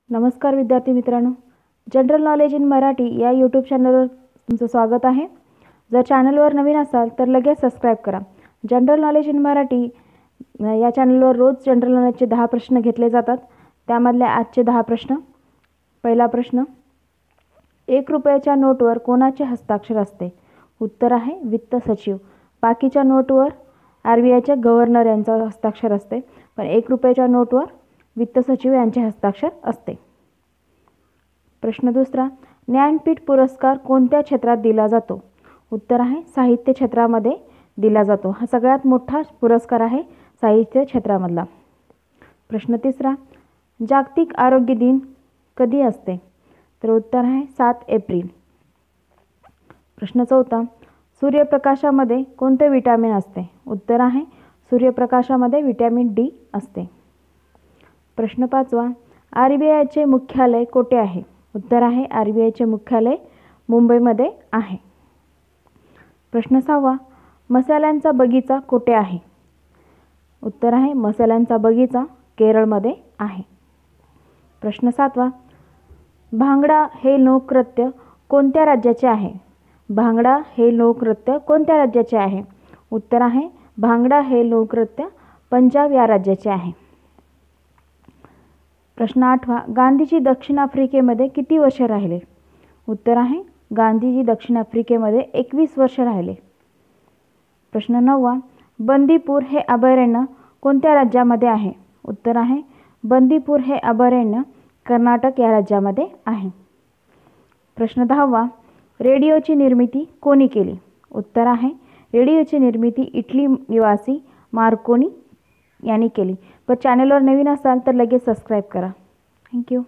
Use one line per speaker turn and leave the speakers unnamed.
नमस्कार विद्यार्थी मित्रांनो, जनरल नॉलेज इन मराठी या यूट्यूब चॅनलवर तुमचं स्वागत आहे। जर चॅनलवर नवीन असाल तर लगेच सबस्क्राईब करा। जनरल नॉलेज इन मराठी या चॅनलवर रोज जनरल नॉलेजचे 10 प्रश्न घेतले जातात। त्यामधले आजचे 10 प्रश्न। पहिला प्रश्न, 1 रुपयाच्या नोटवर कोणाचे हस्ताक्षर असते? उत्तर आहे वित्त सचिव। बाकीच्या नोटवर RBIच्या गव्हर्नर यांचा हस्ताक्षर असते, पण 1 रुपयाच्या नोटवर वित्त सचिव यांचे हस्ताक्षर असते। प्रश्न दुसरा, ज्ञानपीठ पुरस्कार कोणत्या क्षेत्रात दिला जातो? उत्तर आहे साहित्य क्षेत्रामध्ये दिला जातो। हा सगळ्यात मोठा पुरस्कार आहे साहित्य क्षेत्रामधला। प्रश्न तिसरा, जागतिक आरोग्य दिन कधी असते? तर उत्तर आहे 7 एप्रिल। प्रश्न चौथा, सूर्यप्रकाशामध्ये कोणते विटॅमिन असते? उत्तर आहे सूर्यप्रकाशामध्ये विटॅमिन D असते। प्रश्न पाचवा, RBIचे मुख्यालय कोठे आहे? उत्तर आहे RBIचे मुख्यालय मुंबईमध्ये आहे। प्रश्न सहावा, मसाल्यांचा बगीचा कोठे आहे? उत्तर आहे मसाल्यांचा बगीचा केरळमध्ये आहे। प्रश्न सातवा, भांगडा हे लोकनृत्य कोणत्या राज्याचे आहे? भांगडा हे लोकनृत्य कोणत्या राज्याचे आहे? उत्तर आहे भांगडा हे लोकनृत्य पंजाब या राज्याचे आहे। प्रश्न आठवा, गांधीजी दक्षिण आफ्रिकेमध्ये किती वर्ष राहिले? उत्तर आहे गांधीजी दक्षिण आफ्रिकेमध्ये 21 वर्ष राहिले। प्रश्न नववा, बंदीपूर हे अभयारण्य कोणत्या राज्यामध्ये आहे? उत्तर आहे बंदीपूर हे अभयारण्य कर्नाटक या राज्यामध्ये आहे। प्रश्न दहावा, रेडिओची निर्मिती कोणी केली? उत्तर आहे रेडिओची निर्मिती इटली निवासी मार्कोनी यांनी केली। पण चॅनलवर नवीन असाल तर लगेच सबस्क्राईब करा। थँक्यू।